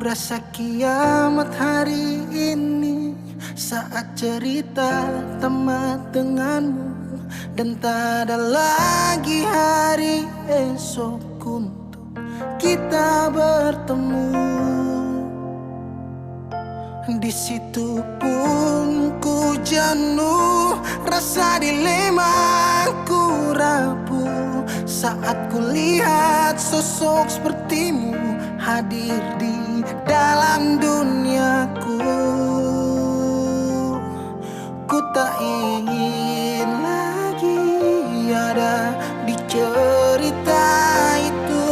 rasa kiamat hari ini saat cerita tamat denganmu, dan tak ada lagi hari esok untuk kita bertemu. Di situ pun ku jenuh, rasa dilema ku rapuh saat ku lihat sosok sepertimu hadir di dalam duniaku. Ku tak ingin lagi ada di cerita itu.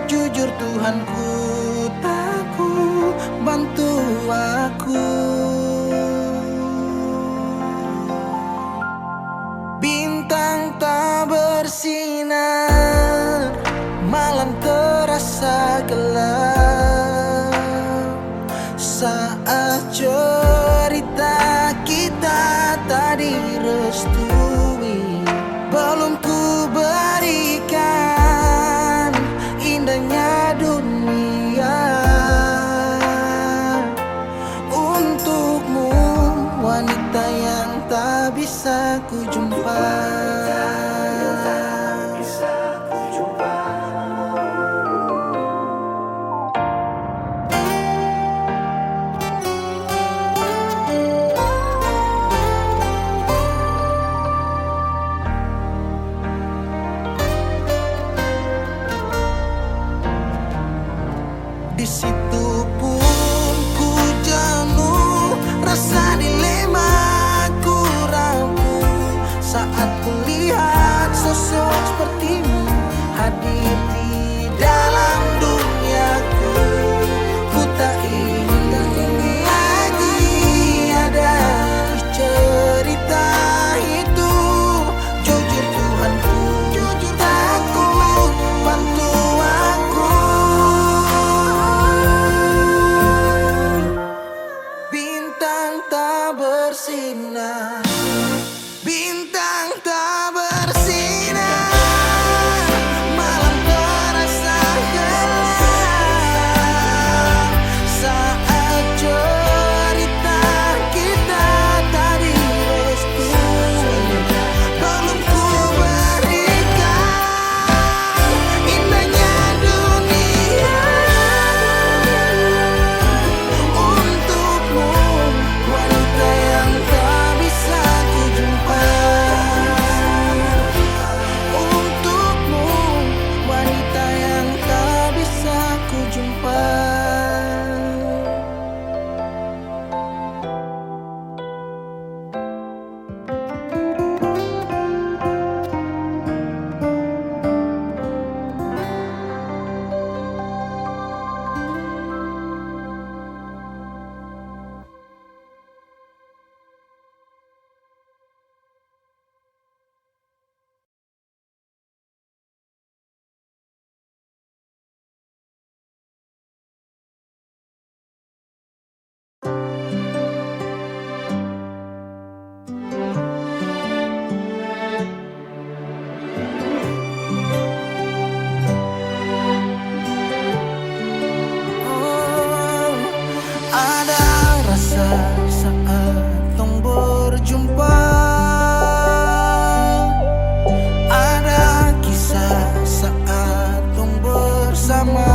Jujur Tuhanku, takut bantu aku. Bintang tak bersinar, malam terasa gelap saat cerita kita tak direstui. Belum ku berikan indahnya dunia untukmu, wanita yang tak bisa ku jumpa. Di situ pun ku jenuh, rasa dilema ku rapuh saat ku lihat sosok sepertimu hadir di dalam duniaku. Ku tak ingin lagi ada di cerita itu. Jujur Tuhanku, jujur takut bantu aku. Bintang tak bersinar, bintang tak bersinar, malam terasa gelap saat cerita kita tak direstui. Belum ku berikan indahnya dunia untukmu, wanita yang tak bisa ku jumpa. Untukmu, wanita yang tak bisa ku jumpa. Ada rasa saat tong berjumpa, ada kisah saat tong bersama,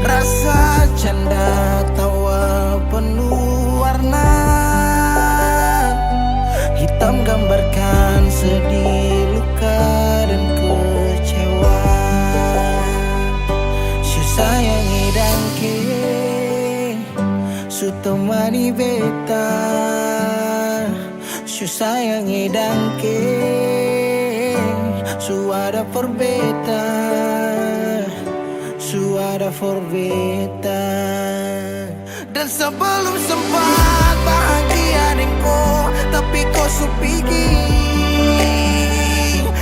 rasa canda tawa penuh warna, hitam gambarkan sedih, luka dan kecewa. Sayangi dangke su temani beta, su sayangi dangke su ada for beta, su ada for beta. Dan sebelum sempat bahagia dengko, tapi kau su pergi.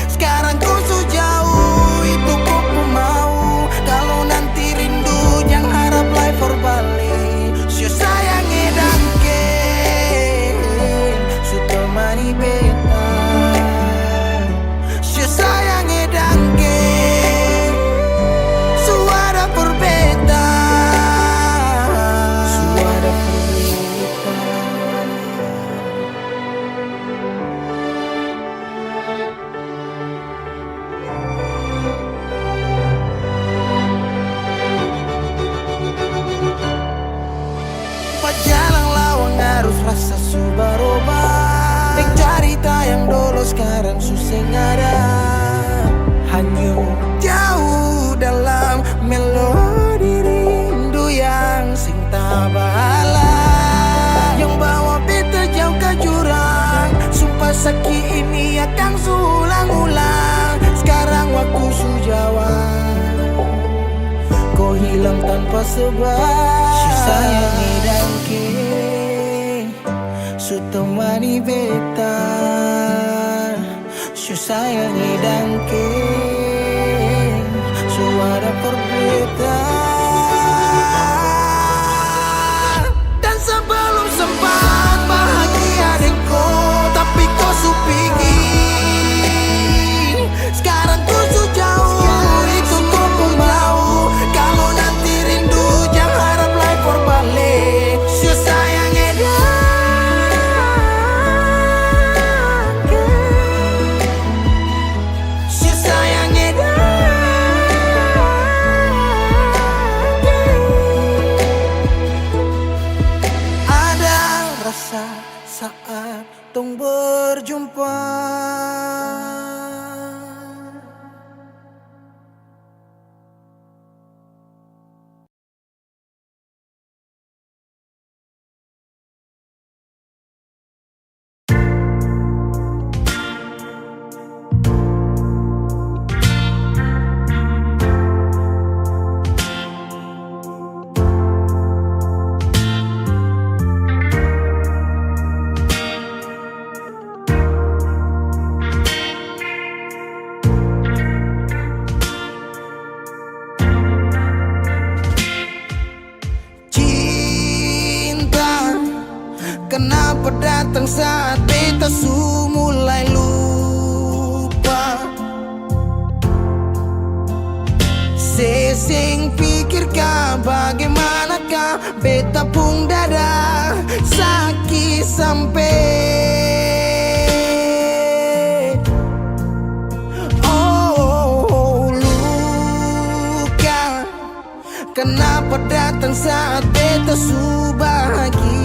Sekarang kau su jauh, itu kau pun mau. Kalau nanti rindu jangan harap life for balik. Su sayangi dangke su temani beta, su sayangi dangke su ada tanpa sebab. Si sayang dan ke su temani beta, su sayang dan ke su ada perbedaan. Dan sebelum sempat bahagia denganku, tapi kau su pergi. Sekarang ku su jauh, itu ku pun mau. Kalau nanti rindu jangan harap life for balik. Su sayang su sayang ada rasa saat tong berjumpa. Kenapa datang saat beta su mulai lupa? Sesing pikirkan bagaimanakah beta pun dada sakit sampai. Oh, luka. Kenapa datang saat beta su bahagia?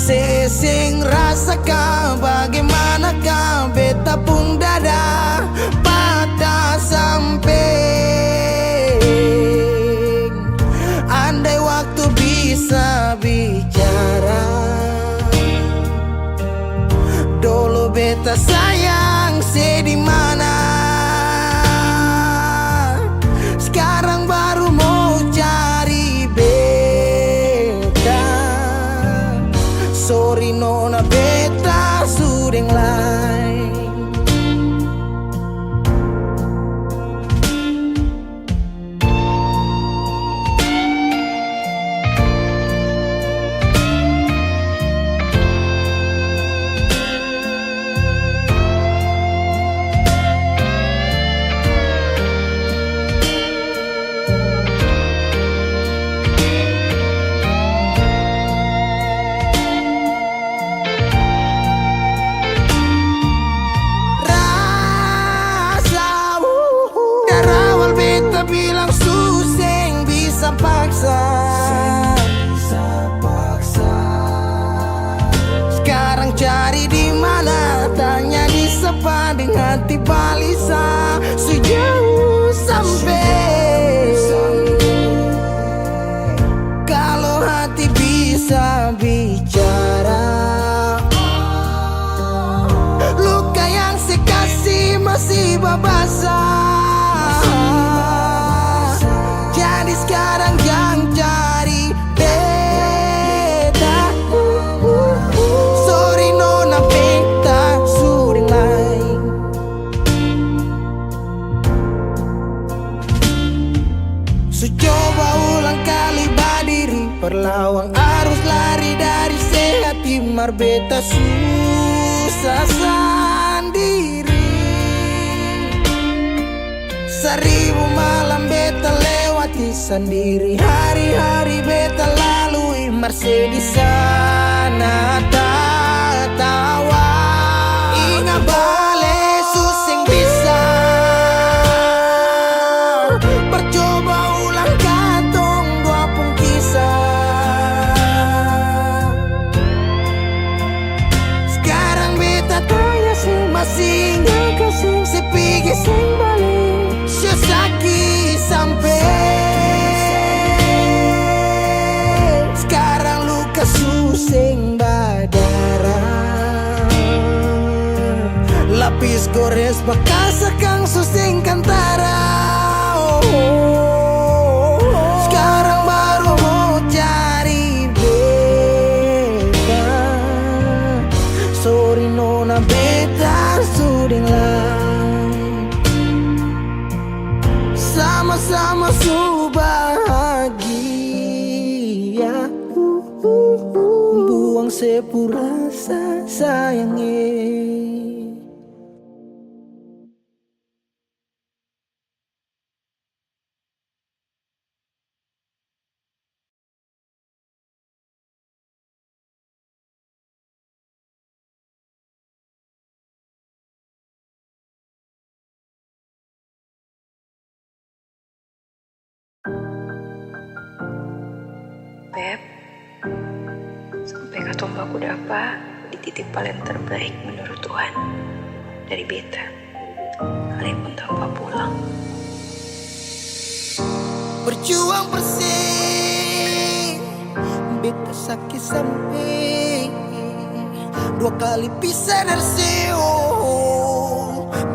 Sesing rasakan bagaimanakah beta pun dada patah sampai. Andai waktu bisa bicara, dulu beta sayang di mana. Sekarang baru mau cari beta. Sorry nona beta sudeng lain. Bilang suseng bisa paksa. Sekarang cari di mana, tanya di sepading hati balisa. Sejauh sampai. Kalau hati bisa bicara, luka yang sekasih masih babasa. Sekarang yang cari beta. Sorry nona beta sudeng lain. Su coba ulang kali berdiri, perlawan arus lari dari sehat timar beta susah sendiri. Seribu malam beta lewati sendiri, hari-hari beta lalui Mercedes di sana tertawa. Ingat balik suseng bisa. Percoba ulang katong dua pun kisah. Sekarang beta tanya sih masih nggak kasih sepigi sing balik. Sakit sampai. Sekarang luka suseng badan. bis gores bakasa kang susing kantara. Sekarang baru mau cari beta. Sorry nona beta suding lang. Sama-sama su bahagia. Buang sepurasa sayangnya. Beb, sampai ketemu aku dapat dititip paling terbaik menurut Tuhan dari beta. Kalian pun tanpa pulang. Berjuang bersih, beta sakit sampai 2 kali pisah dari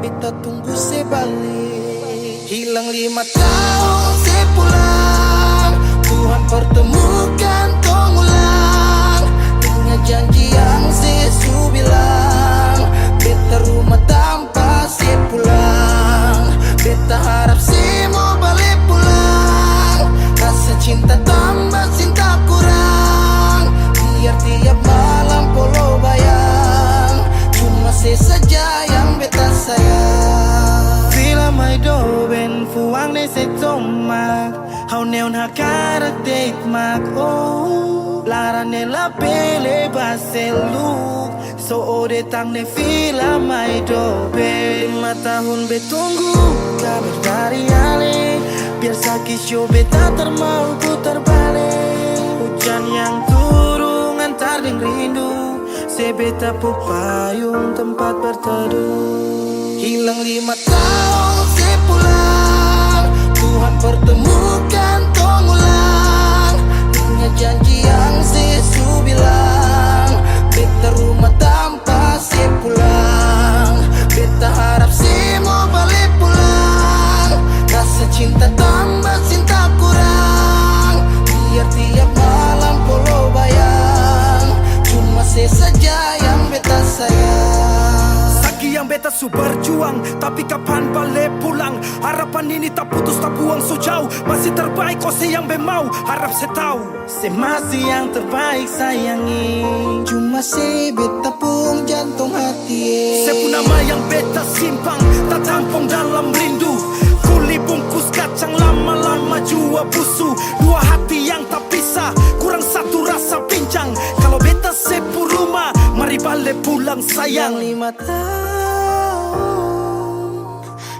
beta tunggu sebalik. Hilang 5 tahun sepulang, Tuhan pertemukan tong ulang. Ingat janji yang sesu bilang, beta rumah tanpa sepulang. Beta harap semua balik pulang. Rasa cinta tambah cinta kurang, biar tiap malam polo bayang. Cuma saja yang beta sayang. Fila mai do ben fuang ne se tomak. Hau neon hakarak date mak oh. Lara ne la pele baseluk. So ode tang ne fila mai do ben. 5 tahun betunggu kabar dari ale. Biar sakit show beta termau putar balik. Hujan yang turun antar deng rindu. Sebeta pupayung tempat berteduh. Hilang 5 tahun sepulang, Tuhan pertemukan tong ulang. Ingat janji yang sesu bilang, beta rumah tanpa sepulang. Beta harap semua balik pulang. Rasa cinta tambah cinta kurang, biar tiap malam polo bayang. Cuma saja yang beta sayang. Saki yang beta su berjuang, tapi kapan balik pulang? Harapan ini tak putus tak buang so jauh. Masih terbaik kau yang mau, harap saya tahu. Se masih yang terbaik sayangi. Cuma se beta pun jantung hati. Saya pun nama yang beta simpang, tak tampung dalam rindu. Kuli bungkus kacang lama-lama jua busu. 2 hati yang tak pisah, kurang satu rasa pincang. Kalau beta sepu rumah, mari balik pulang sayang. 5 tahun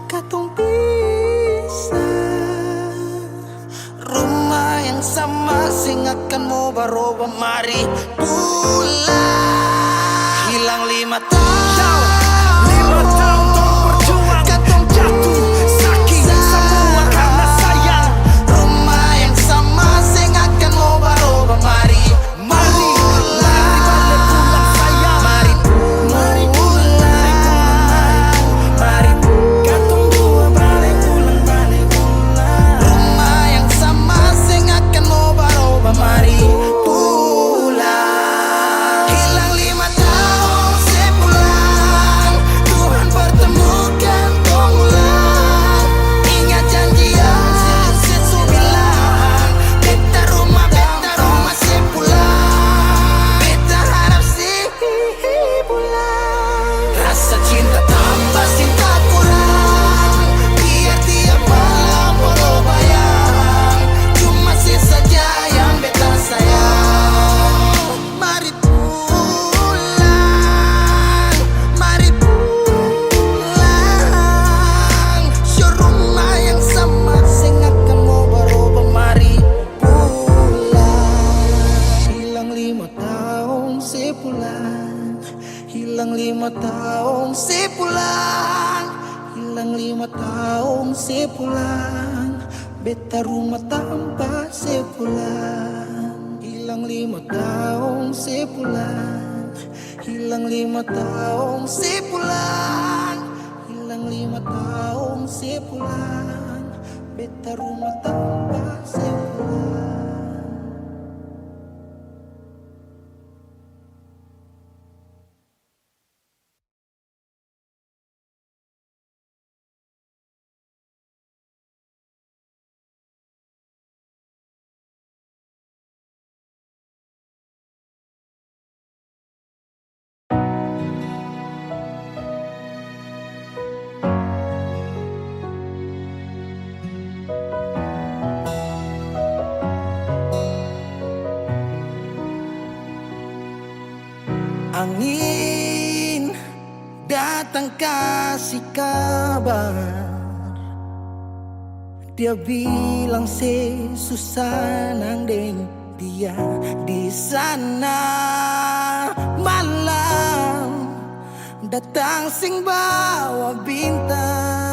katong pisah, rumah yang sama sing akan mau baroba, mari pulang. Hilang 5 tahun, 5 tahun tong berjuang, katong jatuh sakit semua karena sayang. rumah yang sama sing akan mau baroba, mari Mari balik pulang sayang. Mari pulang, mari Katong dua balik pulang. rumah yang sama sing akan mau baroba, mari pulang. Hilang 5 tahun sepulang, Tuhan pertemukan tong ulang. Ingat janji yang sesu bilang, beta rumah sepulang. Beta harap sih pulang. Rasa cinta tambah cinta kurang, biar tiap malam polo bayang. Cuma saja yang beta sayang. Mari pulang, mari pulang. Show rumah yang sama sing akan mau baroba, mari pulang. Hilang 5 tahun sepulang, hilang 5 tahun sepulang, hilang 5 tahun sepulang. Beta rumah tanpa sepulang. Hilang 5 tahun sepulang, hilang 5 tahun sepulang, tahun sebulan, beta rumah tanpa sebulan. Angin datang kasih kabar, dia bilang susah nang deng dia di sana. Malam datang sing bawa bintang,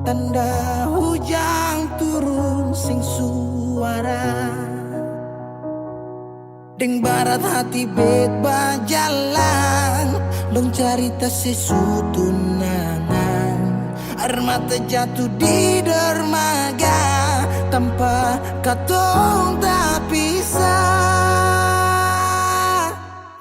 tanda hujan turun sing suara. Deng barat hati bet bajalan, dong cerita sesutunangan. Air mata jatuh di dermaga, tanpa katong tak pisah.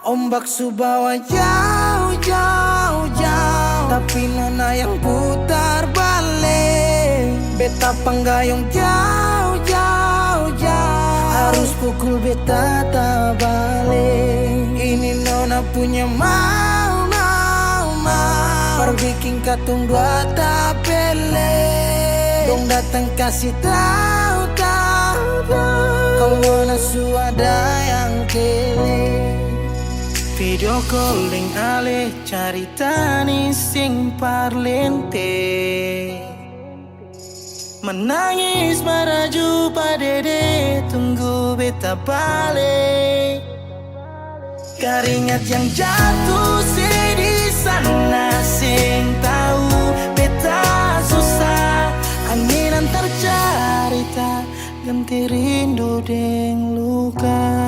Ombak subawa jauh, jauh, jauh, tapi nona yang putar balik. Beta panggayong jauh, jauh, jauh, harus pukul beta tak balik. Ini nona punya mau, mau, mau, perbikin katong dua tak pele. Dong datang kasih tahu, tahu, tahu, kalau nona suada yang kele. Video calling ale carita ni sing parlente, menangis meraju padede tunggu beta balik. Keringat yang jatuh di sana sing tahu beta susah. Angin antar carita ganti rindu deng luka.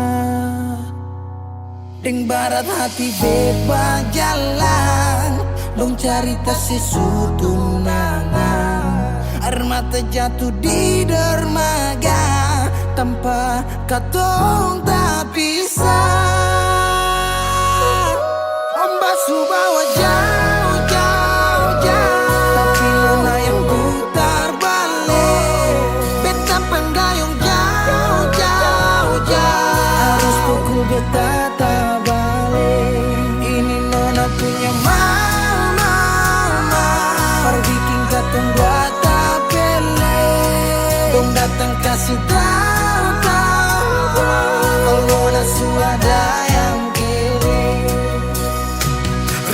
Deng barat hati beba jalan, dong cerita sesutunangan. Air mata jatuh di dermaga, tanpa katong tak pisah. Ombak subawa jauh, jauh, jauh, tapi nona yang putar balik. Beta penggayung jauh, jauh, jauh, harus pukul beta tak balik. Ini nona punya mau, mau, mau, perbikin katong buat datang kasih tahu, tahu, kalau nona suada yang kiri.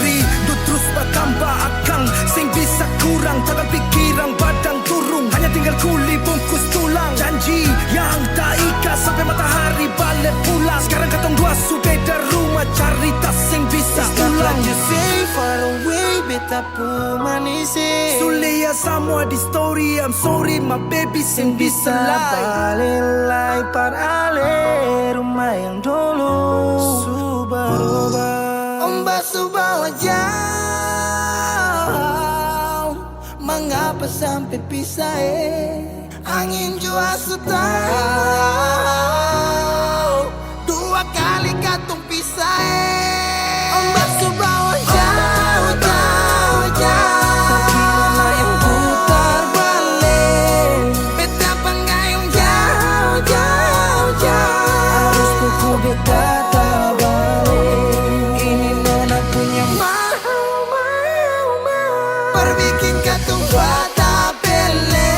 Rindu terus bertambah akang, sing bisa kurang, takkan pikiran badang turung. Hanya tinggal kuli bungkus tulang, janji yang tak ikat sampai matahari balik pulang. Sekarang katong dua su beda rumah, cari tas sing bisa ulang. You say far away, beta pu manise. Sulia semua di story, I'm sorry my baby sing bisa Balelai parale rumah yang dulu Subaroba. Ombak subawa jauh, mengapa sampai pisah angin jua tahu, dua kali katong pisah Ombak subawa jauh, jauh, jauh, tapi nona yang putar balik. Beta panggayung jauh, jauh, jauh, harus pukul beta tak balik. Ini nona punya mau, mau, mau, perbikin katong buat tak pele.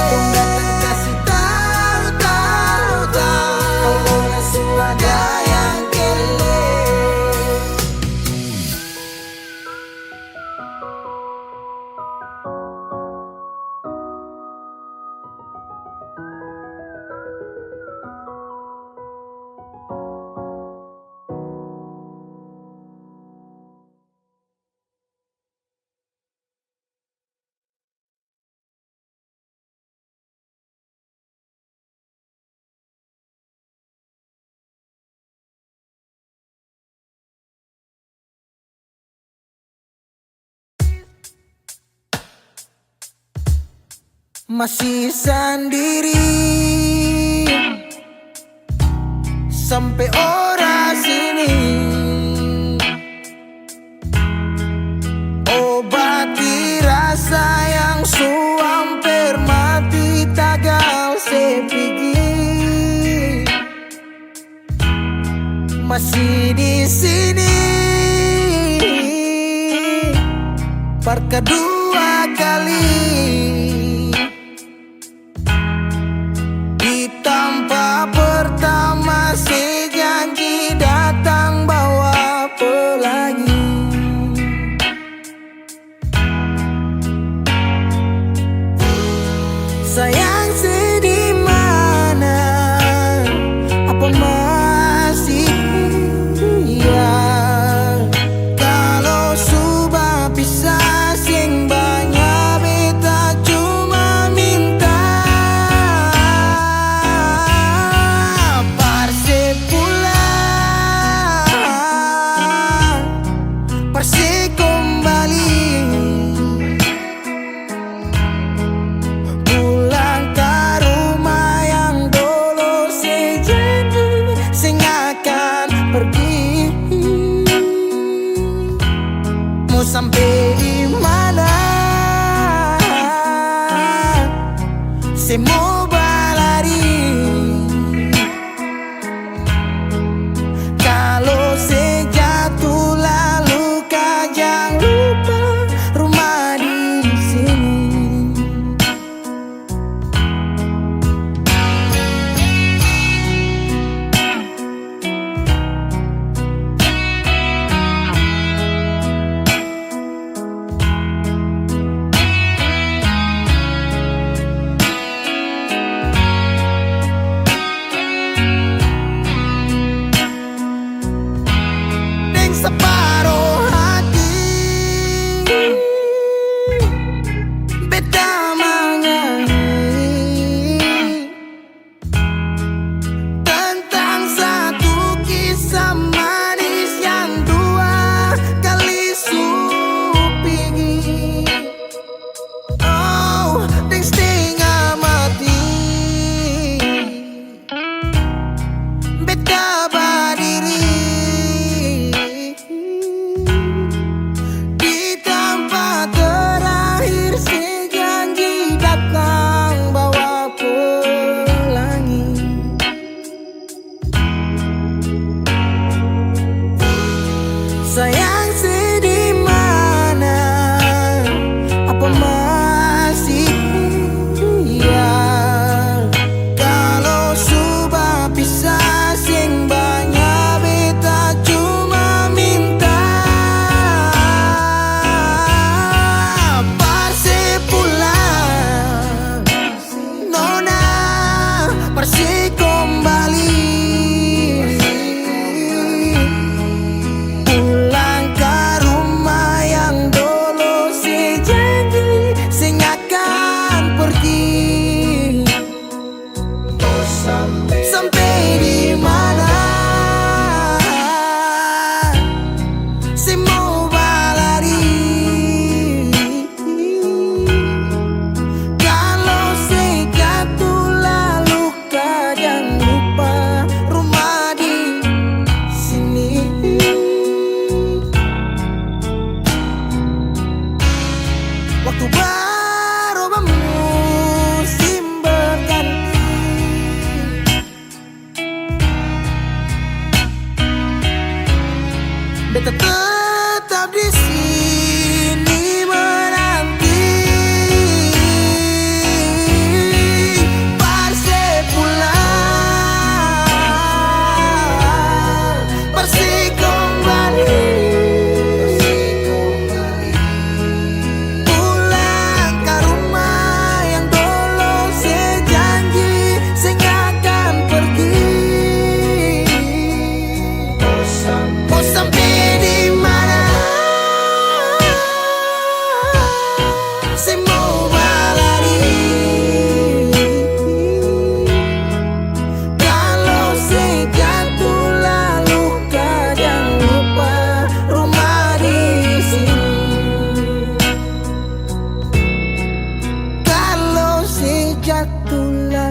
Dong datang kasih tahu, tahu, masih sendiri sampai ora sini. Obati rasa yang hampir mati tagal sepigi, masih di sini par kedua kali. Di tempat pertama si janji datang bawa pelangi. Sayang sedih mana, apa masih iya? Kalau sudah pisah sing banyak beta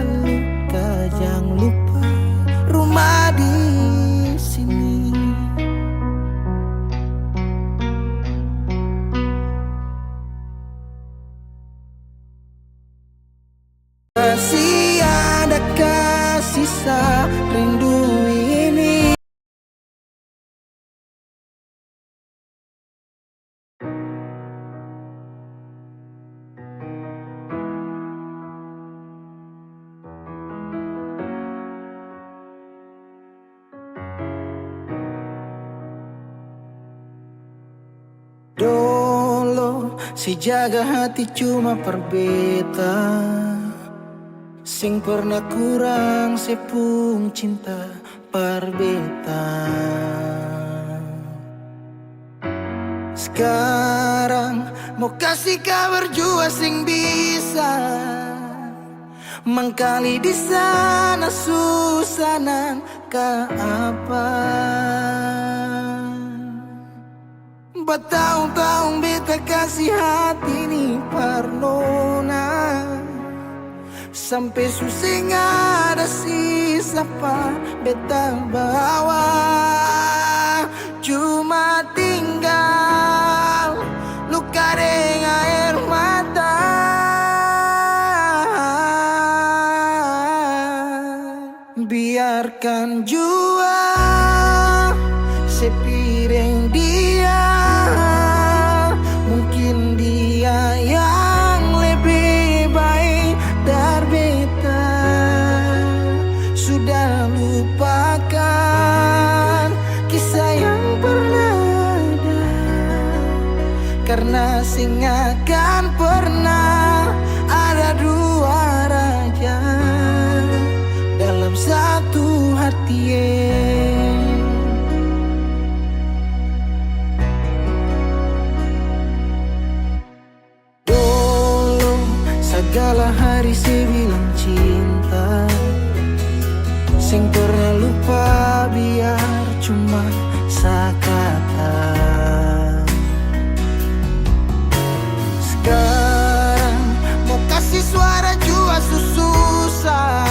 luka, jangan lupa rumah di sini. Masih adakah sisa rindu ini? Dolo si jaga hati cuma perbeta, sing pernah kurang sepung cinta perbeta. Sekarang mau kasih kabar jua sing bisa mengkali di sana susah nang ka apa. Bertahun-tahun beta kasih hati ni parnona, sampai susah ada sisa pa beta bawa. Cuma tinggal luka dengan air mata. Biarkan jua sepiring dia, mungkin dia yang lebih baik dari beta. Sudah lupakan kisah yang pernah ada, karena sing akan pernah ada dua raja dalam satu hati. Segala hari saya bilang cinta, sing pernah lupa biar cuma sekata. Sekarang mau kasih suara jua susah,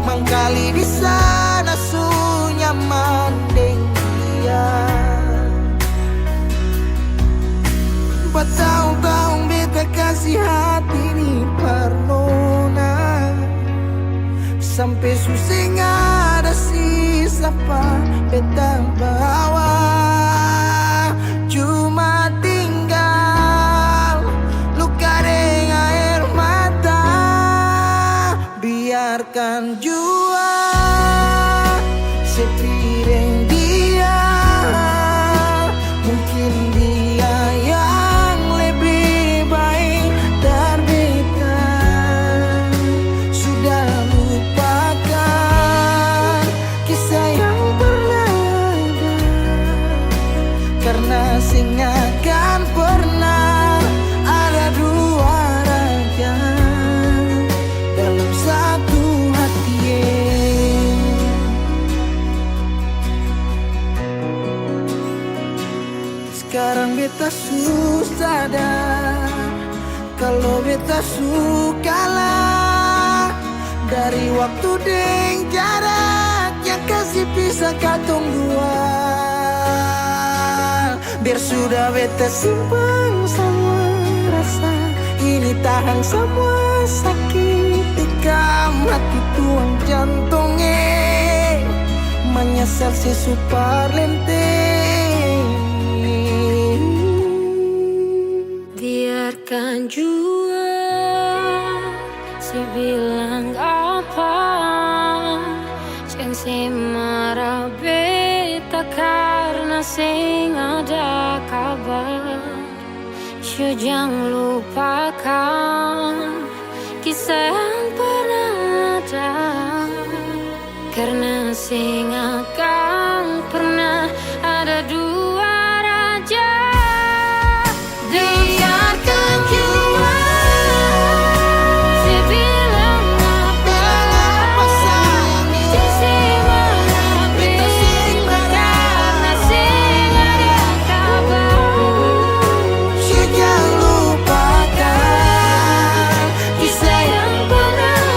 mangkali di sana su nyaman deng dia. Bertahun-tahun beta kasih hati ni parnona, sampai susah ada sisa pa beta bawa. Cuma tinggal luka dengan air mata. Biarkan jua sepiring dia, mungkin dia yang lebih baik dari beta. Sudah lupakan kisah yang pernah ada, karena sing akan pernah ada dua raja dalam satu hati. Sekarang beta susah sadar kalau beta sukalah dari waktu deng jarak yang kasih pisah katong dua. Biar sudah beta simpan semua rasa ini, tahan semua sakit tikam hati tuang jantungnya, menyesal si super lenteng. Biarkan jua si bilang apa, jangan si marah beta karena sing ada kabar. Jangan lupakan kisah yang pernah ada, karena sing akan pernah ada dua raja. Biarkan jua si bilang apa sayang, si marah beta karena sing ada kabar. Jangan lupakan kisah yang pernah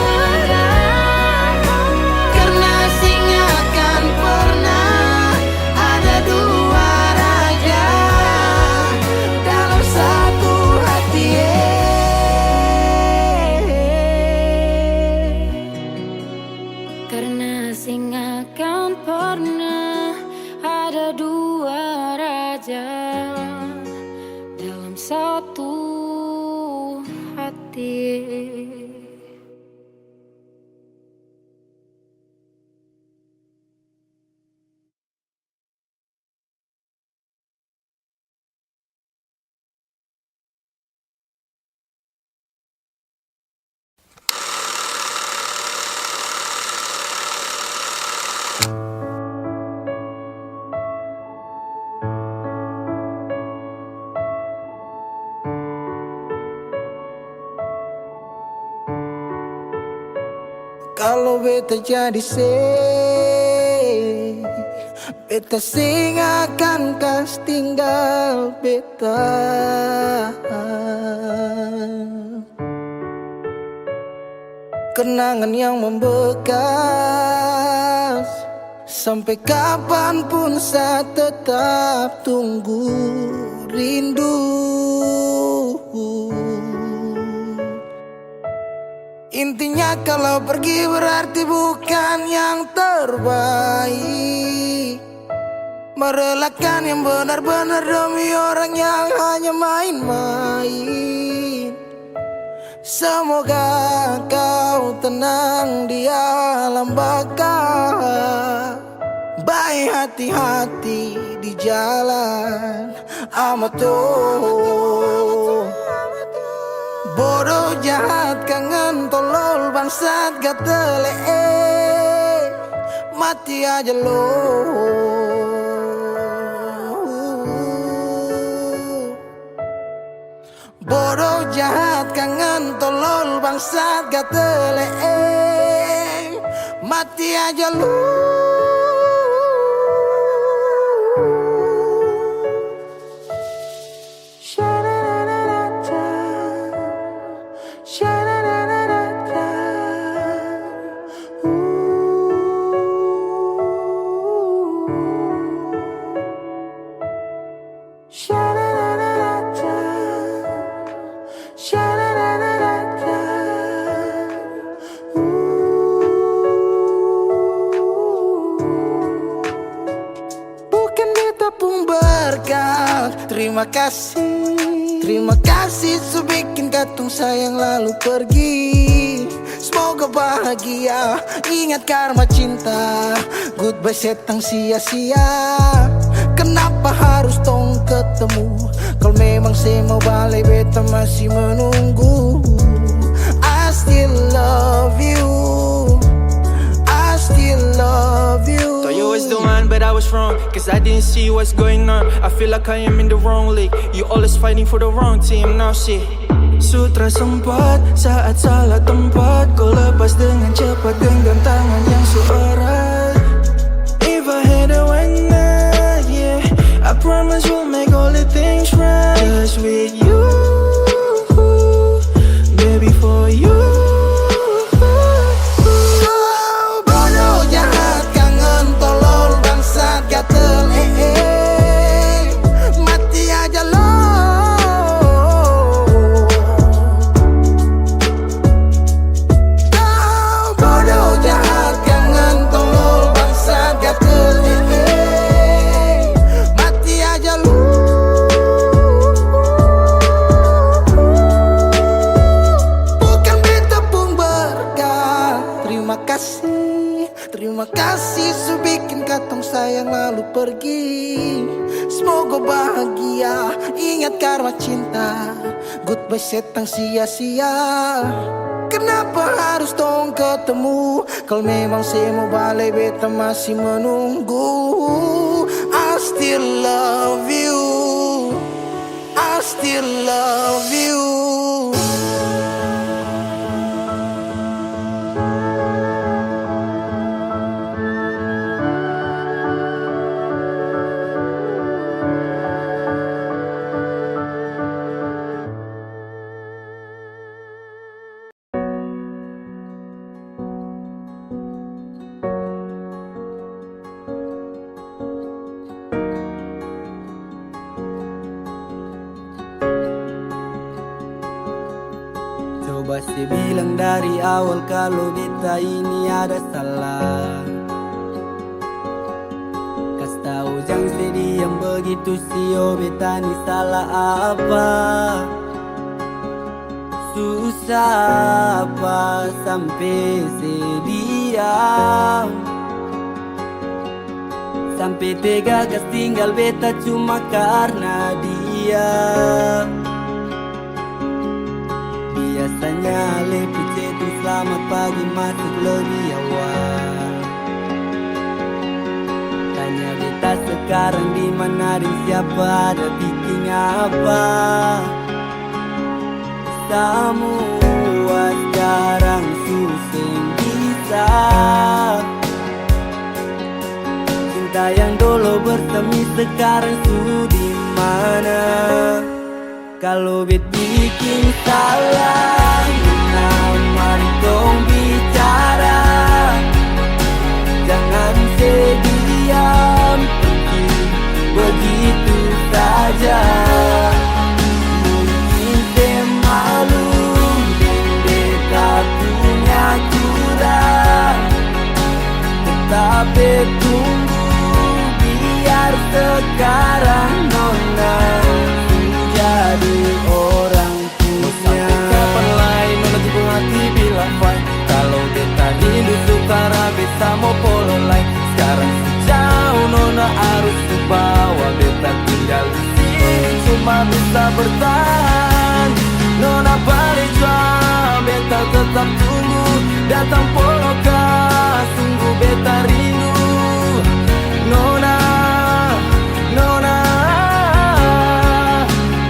Kalau beta jadi beta sing akan kas tinggal beta. Kenangan yang membekas, sampai kapanpun saya tetap tunggu rindu. Intinya kalau pergi berarti bukan yang terbaik. Merelakan yang benar-benar demi orang yang hanya main-main. Semoga kau tenang di alam baka. Baik hati-hati di jalan Amato. Bodoh jahat kangen tolol bangsat gatele, mati aja lo. Bodoh jahat kangen tolol bangsat gatele, mati aja lo. Bukan beta pun berkat. Terima kasih sudah bikin katong sayang lalu pergi. Semoga bahagia, ingat karma cinta. Goodbye setang sia-sia. Kenapa harus tong ketemu? Kalau memang saya mau balik beta masih menunggu. I still love you, I still love you. Thought you was the one but I was wrong, cause I didn't see what's going on. I feel like I am in the wrong league. You always fighting for the wrong team, now shit. Sutra sempat saat salah tempat. Kau lepas dengan cepat genggam tangan yang seerat. If I had a one night, yeah, I promise we'll make all the things right. Just with you, baby, for you. Bodoh jahat kangen tolol bangsat gatel, mati aja lo. Bodoh jahat kangen tolol bangsat gatel, mati aja lo. Bukan beta pun berkat. Terima kasih sudah bikin katong sayang lalu pergi. Semoga bahagia, ingat karma cinta. Goodbye setang sia-sia. Kenapa harus tong ketemu? Kalau memang saya mau balik beta masih menunggu. I still love you, I still love you. Coba saya bilang dari awal kalau beta ini ada salah. Kas tahu jangan sedih yang begitu sio beta ni salah apa. Susah apa sampai sedia, sampai tega gas tinggal beta cuma karena dia. Biasanya lebih chatting selamat pagi masuk lebih awal. Tanya beta sekarang di mana dan siapa, ada bikin apa. Semua sekarang susah bisa. cinta. Cinta yang dulu bersemi sekarang sudah di mana? Kalau bet bikin salah, mari dong bicara. Jangan sediam pergi begitu saja. Mungkin saya malu dan beta punya curang, tetapi tunggu biar sekarang nona jadi orang punya. Sampai kapan lagi nona tubuh hati bila fine. Kalau beta hidup sukara beta mau polo lain. Sekarang sejauh nona harus bawa beta tinggal di sini cuma bisa bertahan. Nona balik jual beta tetap tunggu datang polo kah sungguh beta rindu. Nona, nona,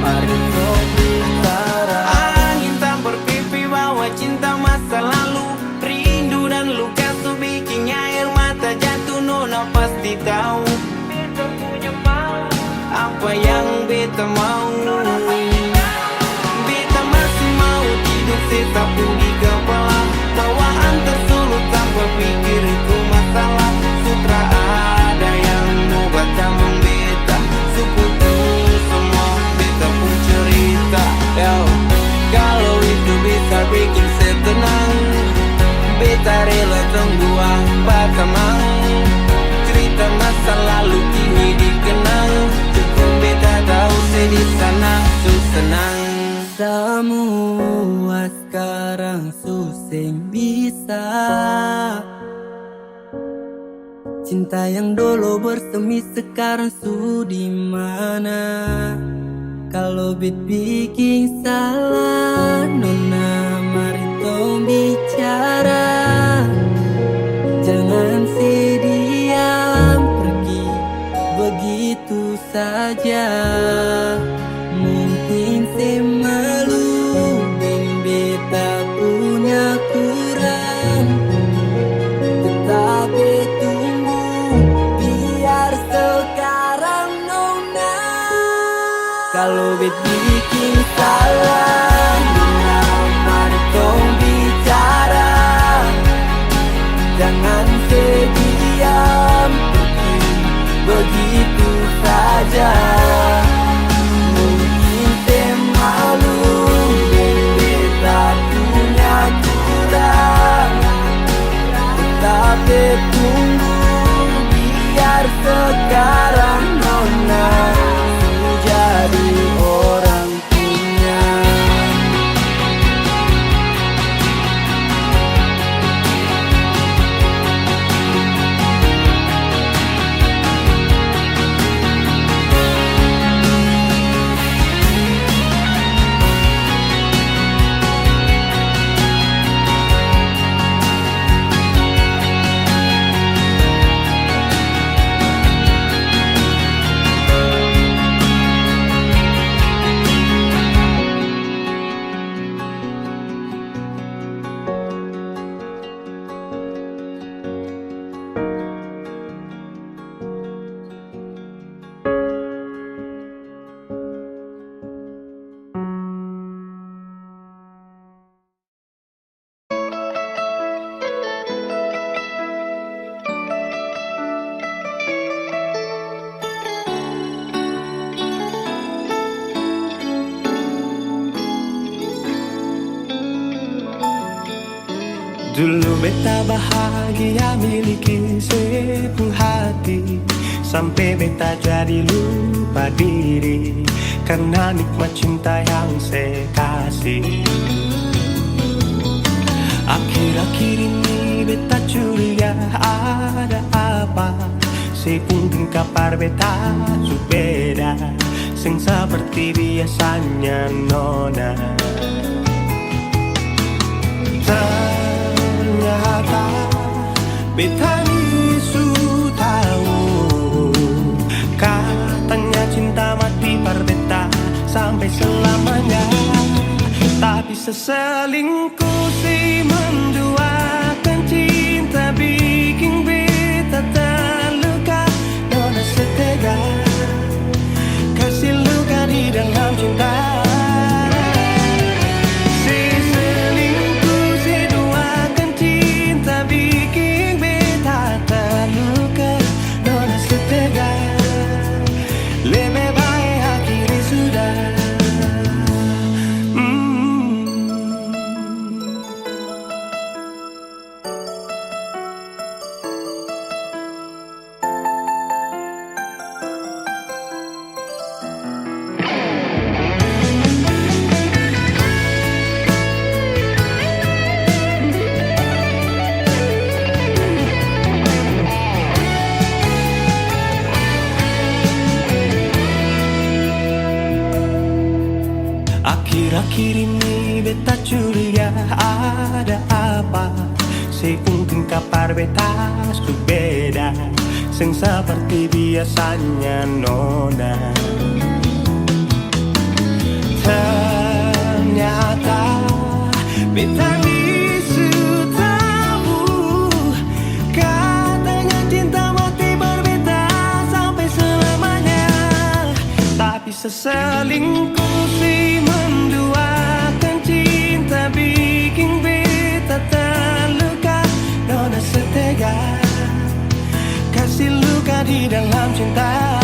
mari kau bicara. Angin tak berpipi bawa cinta masa lalu. Rindu dan luka tuh bikin air mata jatuh. Nona pasti tahu beta punya mau apa yang beta mau. Beta masih mau tidur sesapu di kepala. Bawaan tersulut tanpa pikir itu masalah. Sutra ada yang mau baca membeta. Sukutu semua beta pun cerita. Yo, kalau itu bisa bikin saya tenang, beta rela tunggu apa mang. Cerita masa lalu kini dikenang. Cukup beta tahu saya di sana tuh senang. Semua sekarang suseng bisa. Cinta yang dulu bersemi sekarang sudah di mana? Kalau bet bikin salah, nona mari tong bicara. Jangan sediam pergi begitu saja. Mungkin saya malu dan beta punya kurang, tetapi tunggu biar sekarang nona. Kalau bet bikin salah, nona mari tong bicara. Jangan sediam pergi begitu saja. Mungkin saya malu dan beta punya kurang, tetapi tunggu biar sekarang nona jadi orang punya. Dulu beta bahagia miliki sepenuh hati, sampai beta jadi lupa diri karena nikmat cinta yang saya kasih. Akhir-akhir ini beta curiga ada apa. Saya pun tingkapar beta su beda, sing seperti biasanya nona. Ternyata beta ni su tahu, katanya cinta mati par beta sampai selamanya. Tapi seselingkuh si menduakan cinta curiga ada apa. Seungkin kapar betas ku beda sing seperti biasanya nona. Ternyata beta isu tahu. Katanya cinta mati berbeda sampai selamanya. Tapi seselingkuh si menduakan cinta bikin beta terluka. Nona setega kasih luka di dalam cinta.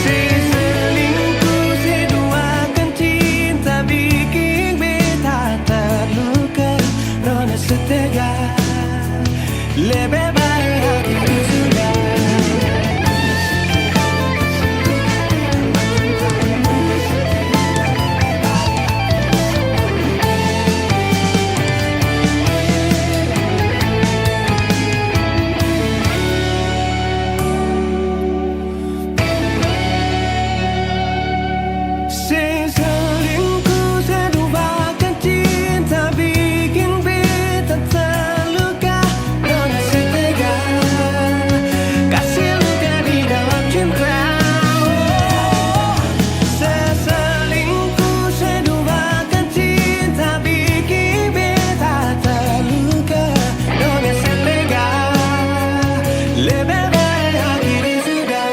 Seselingkuh seduakan cinta bikin beta terluka. Nona setega lebih baik aku sudah. Seselingkuh seduakan cinta bikin beta terluka. Nona setega kasih luka di dalam cinta. Seselingkuh seduakan cinta bikin beta terluka. Nona setega lebih baik akhiri sudah.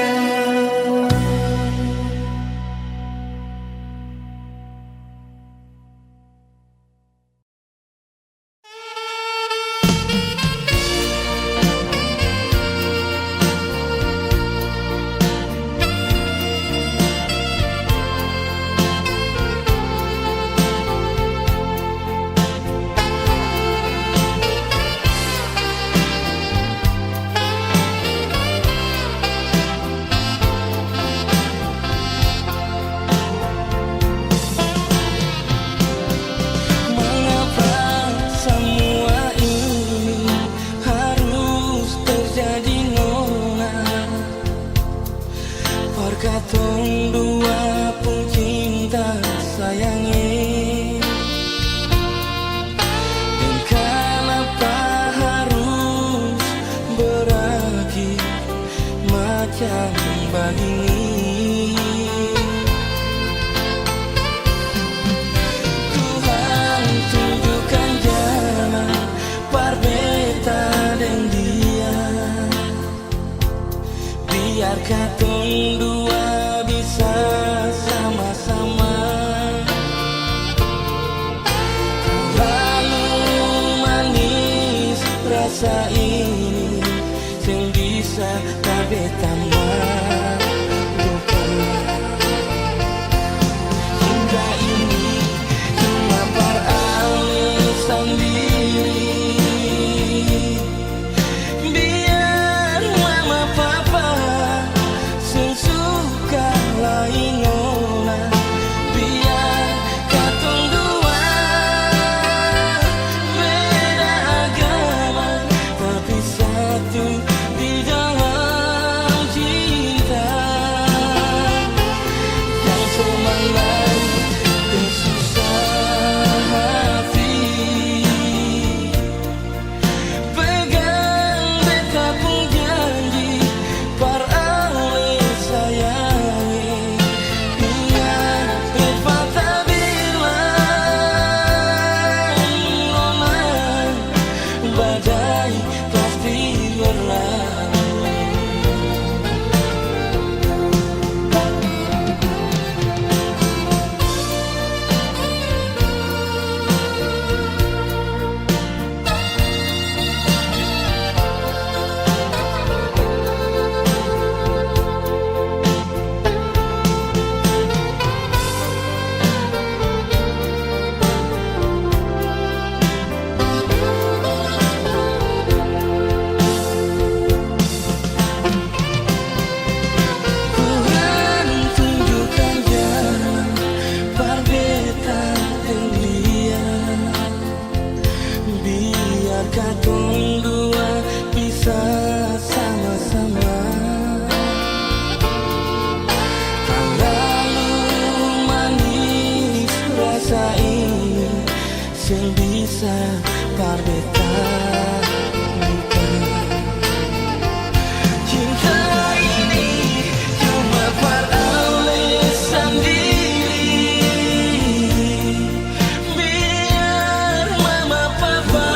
Mengapa semua ini harus terjadi nona? Perkataan dua pun cinta sayangi. Dan kenapa harus berakhir macam begini? Tuhan tunjukkan jalan berbeda dan dia. Biar katong dua bisa sama-sama. Terlalu manis rasa ini yang bisa beta lupa. Hingga ini cuma peralisan diri. Biar mama papa suka lain nona. Biar katong dua beda agama tapi satu di dalam cinta. Yang semangat dan susah hati. Pegang beta pun janji parale sayangi. Ingat beta tak bilang nona, badai pasti berlalu. Tuhan tunjukkan jalan berbeda dan dia. Biar katong dua bisa sama-sama. Terlalu manis rasa ini bisa berbeda. Cinta ini cuma peralasan diri, biar mama papa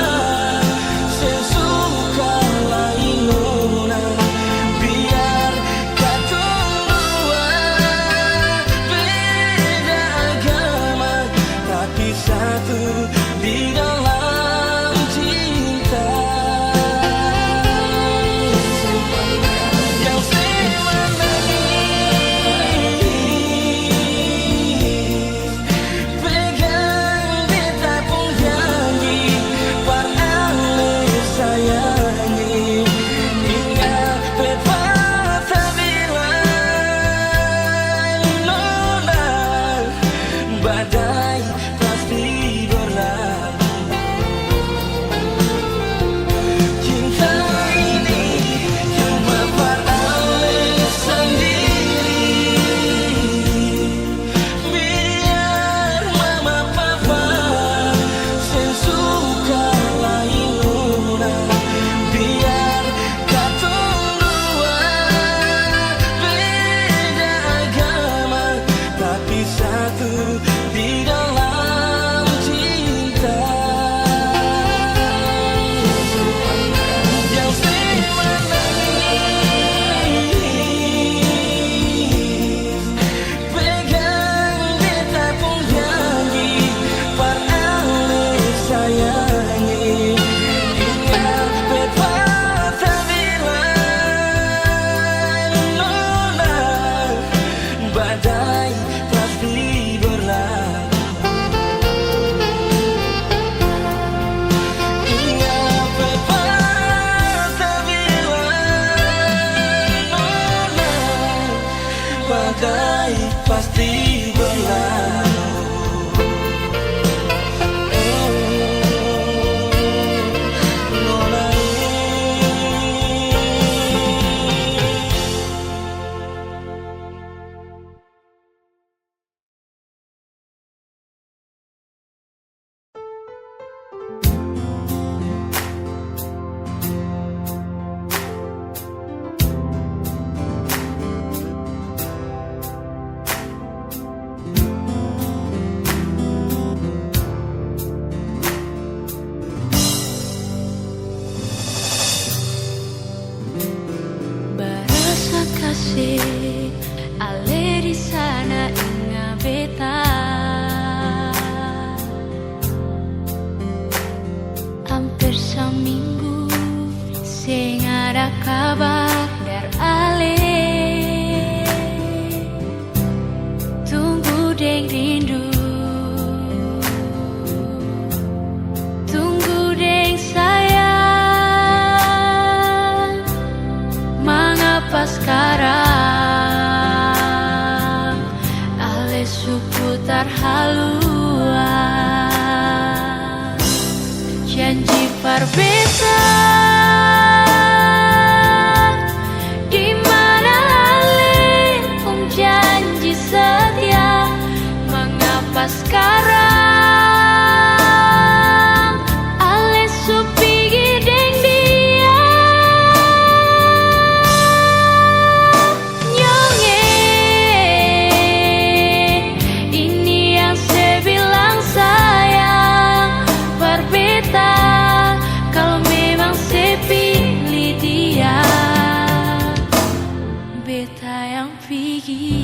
sesuka lainuna, biar katong dua beda agama tapi satu di dalam cinta. Yang semenangis pegang beta pun janji parale sayangi. Ingat beta bilang nona, badai pasti berlalu. Cinta ini cuma peralasan diri, biar mama papa sesuka lainuna, biar katong dua beda agama tapi satu di dalam cinta. Yang semenangis pegang beta pun janji parale sayangi. Ingat beta bilang nona, badai pasti berlalu. Ingat beta bilang nona, badai pasti berlalu. Nona Berasa kasih ale di sana inga beta. Hampir seminggu sing ada kabar dari ale. Tunggu deng rindu, tunggu deng sayang. Mengapa sekarang ale seputar haluan janji perbeza. Di mana ale pun janji setia, mengapa sekarang ale supigi deng dia. Nyonge, ini yang saya bilang sayang berbeda. Kalau memang saya pilih dia, beta yang pergi.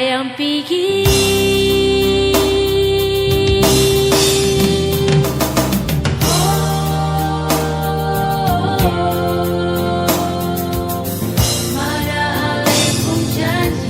yang pergi. Padahal aku janji.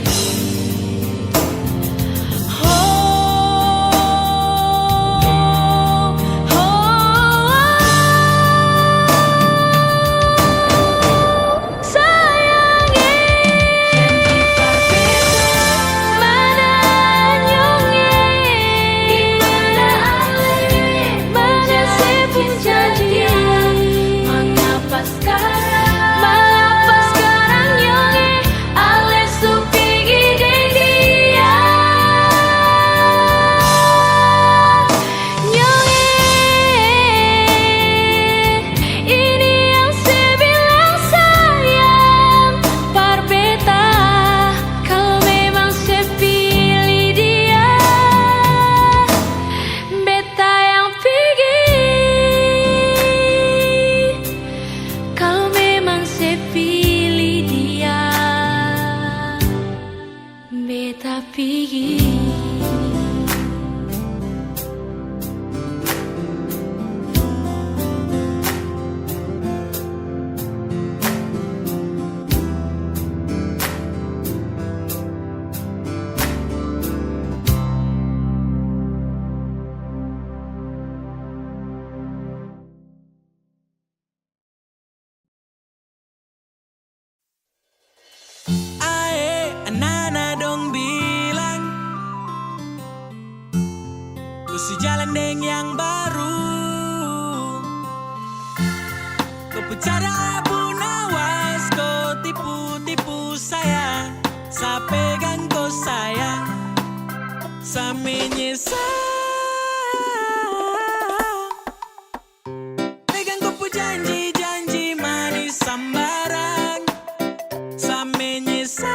Beta pergi. Ae, anak-anak dong bilang ku sejalan dengan yang baru. Kau bicara Abu Nawas, kau tipu-tipu saya. Saya pegang kau sayang, saya menyesal. Pegang kau janji-janji manis sambaran. Saya menyesal.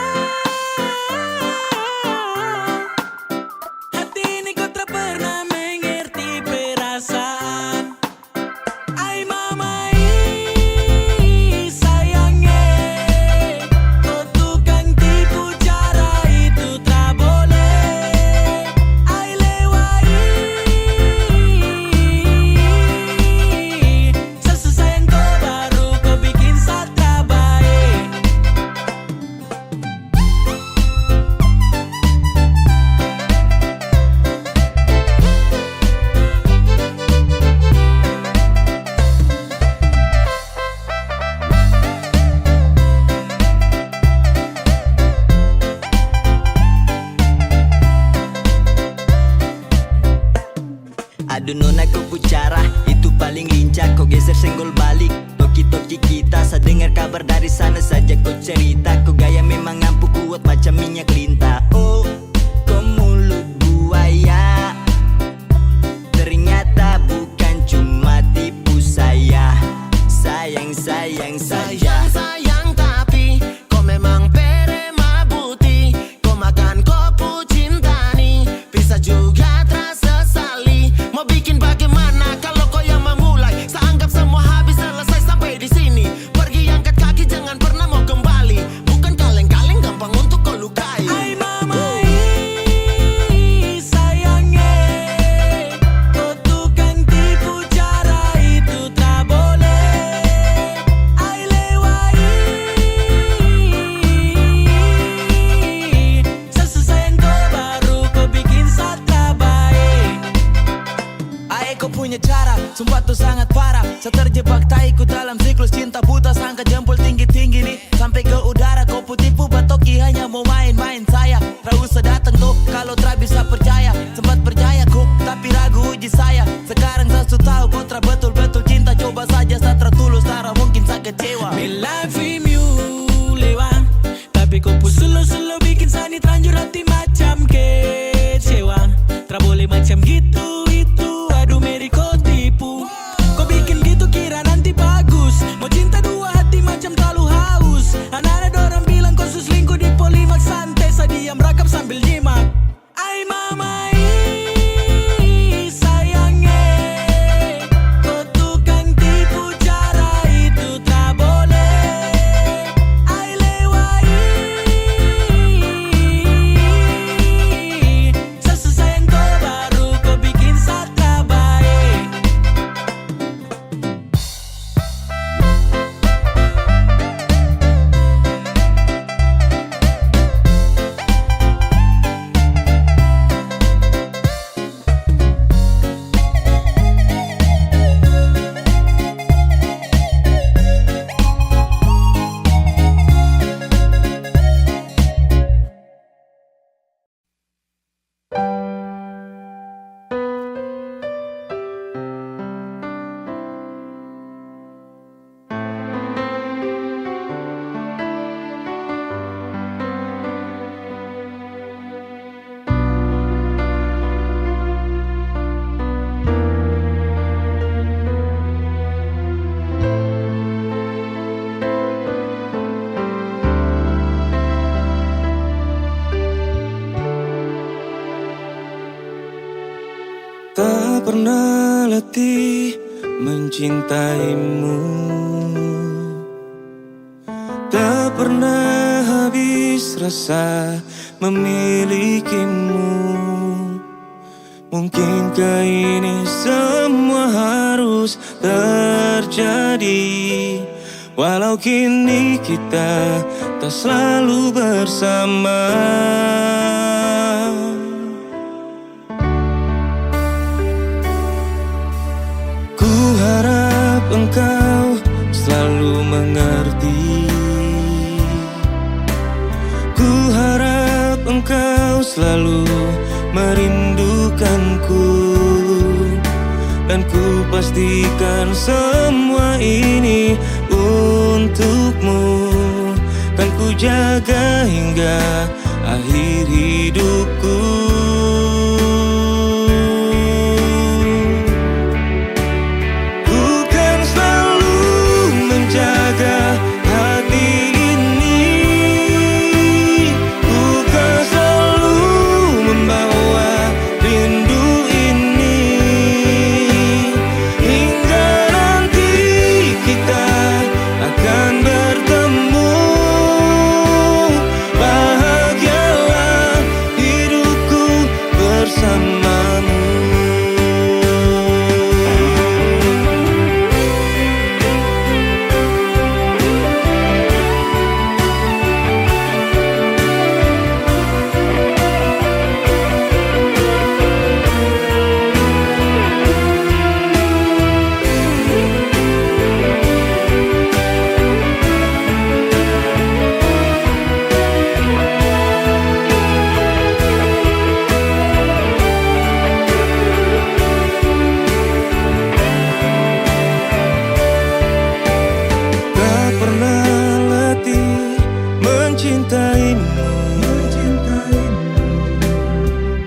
Hati ini kau tak pernah mengerti perasaan. Ai mama sayangnya, kau tukang tipu, cara itu tak boleh. Ai lewai, sesusah yang kau baru kau bikin saya tak baik. Aduh nona kau pucara, itu paling lincah. Kau geser senggol balik, toki-toki kita. Saya dengar kabar dari sana saja kau cerita. Kau gaya memang ampuh kuat macam minyak lintah. Oh, kau mulut buaya, ternyata bukan cuma tipu saya. Sayang saja. Sayang tapi kau memang pere mabuti. Kau makan kopu cinta nih, bisa juga terasa sali. Mau bikin bagaimana kalau kau yang memulai? Saya anggap semua habis selesai sampai di sini. Pergi angkat kaki jangan pernah mau kembali. Bukan kaleng-kaleng gampang untuk kau lukai. Ai mama sayangnya, kau tukang tipu, cara itu tak boleh. Ai lewai, sesusah yang kau baru kau bikin saya tak baik. Ae kau punya cara, sumpah tuh sangat parah. Saya terjebak taiku dalam siklus cinta buta. Sangka jempol tinggi-tinggi nih sampai ke udara. Kau tipu batoki hanya mau main-main saya. Tak usah datang tuh kalau tak bisa percaya. Sempat percaya ku tapi ragu uji saya. Sekarang saya sudah tahu kau tak betul-betul cinta. Coba saja saya tertulus, tak mungkin saya kecewa. Me love you lewat, tapi kau pun selalu bikin saya terlanjur hati macam kecewa. Tak boleh macam gitu itu, aduh Mary kau tipu. Kau bikin gitu kira nanti bagus. Mau cinta dua hati macam terlalu haus. Anak-anak pernah letih mencintaimu, tak pernah habis rasa memilikimu. Mungkinkah ini semua harus terjadi, walau kini kita tak selalu bersama. Ku harap engkau selalu mengerti, ku harap engkau selalu merindukanku, dan ku pastikan semua ini untukmu. Kan ku jaga hingga akhir hidupku. Ku kan selalu menjaga hati ini, ku kan selalu membawa rindu ini, hingga nanti kita akan bertemu. Bahagialah hidupku bersamamu. Tak pernah letih mencintaimu,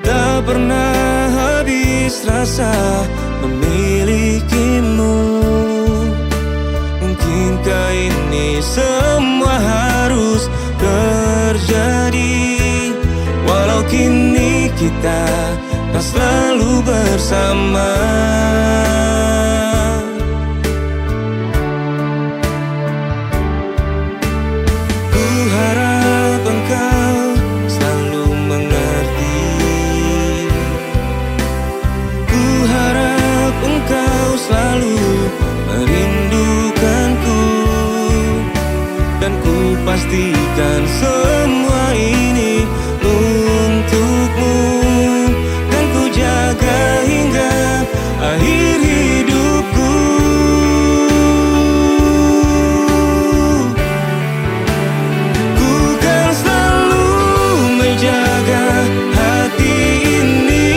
tak pernah habis rasa memilikimu. Mungkinkah ini semua harus terjadi, walau kini kita tak selalu bersama. Ku harap engkau selalu mengerti, ku harap engkau selalu merindukanku, dan ku pastikan semua ini untukmu. Dan ku jaga hingga akhir hidupku. Ku kan selalu menjaga hati ini,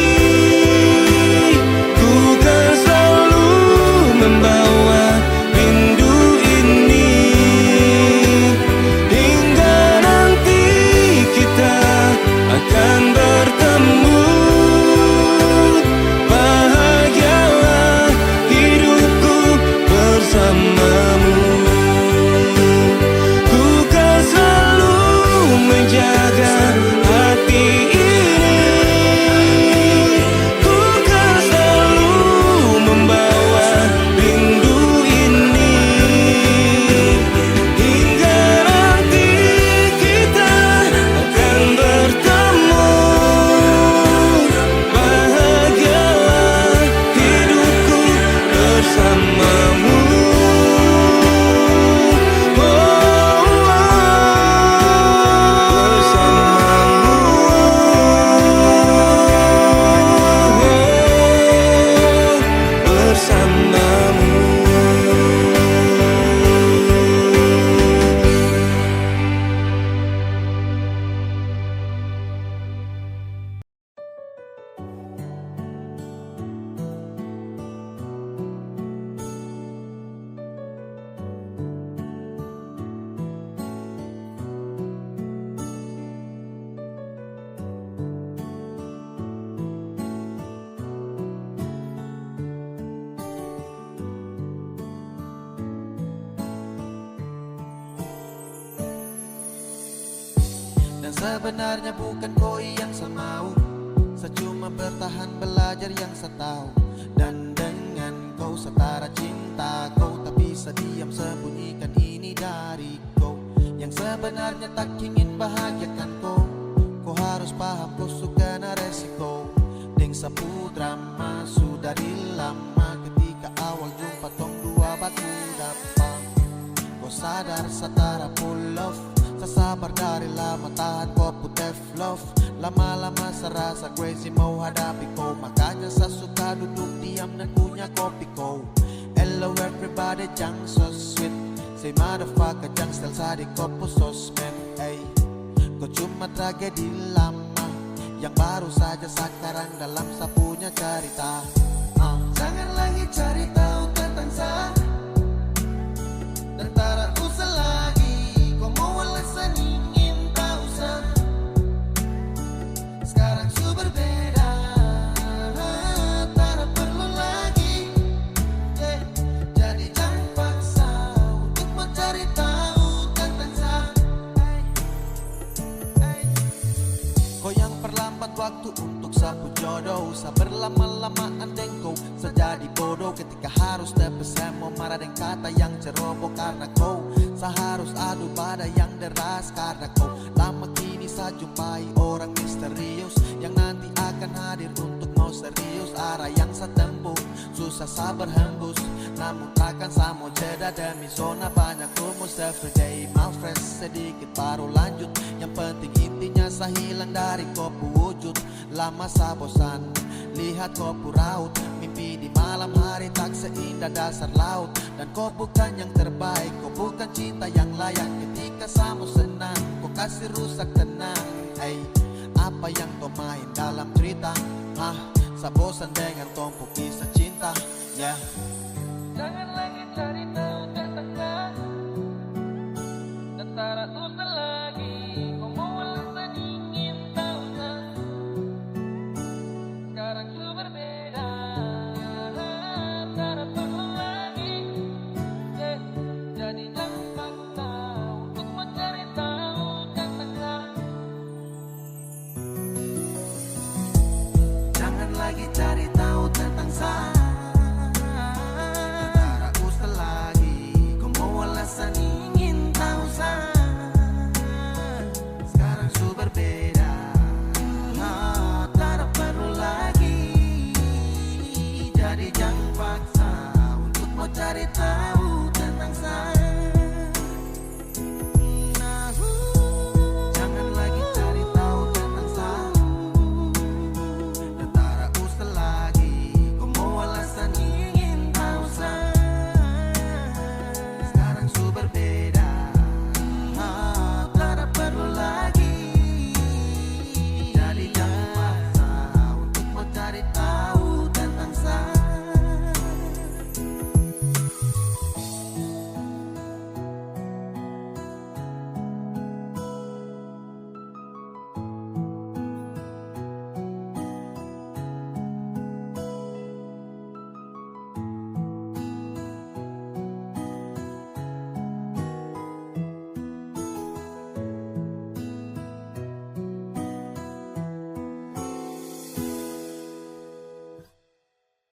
ku kan selalu membawa rindu ini, hingga nanti kita akan bertemu. Bahagialah hidupku bersamamu. Ku kan selalu menjaga hati ini, ku kan selalu membawa rindu ini, hingga nanti kita akan bertemu. Bahagialah hidupku bersamamu. Dan sebenarnya bukan koi yang saya mau, saya cuma bertahan belajar yang saya tahu. Dan dengan kau setara cinta kau tak bisa diam sembunyikan ini dari kau. Yang sebenarnya tak ingin bahagiakan kau. Kau harus paham kau suka na resiko. Deng sapu drama sudah dari lama. Ketika awal jumpa tong dua batu dapat. Kau sadar setara full love. Sasabar dari lama tahan kau putih love. Lama-lama serasa crazy mau hadapi kau. Makanya saya suka duduk diam dan punya kopi kau. Hello everybody jang so sweet. Say motherfucker jang style sadik kopo sosmed. Ay, kau cuma tragedi lama yang baru saja sekarang dalam sapunya cerita. Jangan lagi cari tahu tentang saya. Dan tak usah lagi kau mau alasan ingin tahu saya. Sekarang su berbeda, tak perlu lagi. Jadi jangan paksa untuk mencari tahu tentang saya. Kau yang perlambat waktu untuk sapu jodoh. Sabar lama-lamaan deng kau sejadi bodoh. Ketika harus terpesem mau marah dengan kata yang ceroboh. Karena kau seharus adu badai yang deras. Karena kau lama kini saya jumpai orang misterius yang nanti akan hadir untuk mau serius. Arah yang saya tempuh susah sabar hembus. Namun takkan saya mau jeda demi zona banyak rumus. Everyday mal fresh sedikit baru lanjut. Yang penting intinya saya hilang dari kopu wujud. Lama saya bosan lihat kopu raut. Mimpi di malam hari tak seindah dasar laut. Dan kau bukan yang terbaik, kau bukan cinta yang layak. Ketika saya mau senang, kau kasih rusak tenang. Hey, apa yang kau main dalam cerita? Saya bosan dengan tumpuk kisah cinta. Yeah. Jangan lagi cari tahu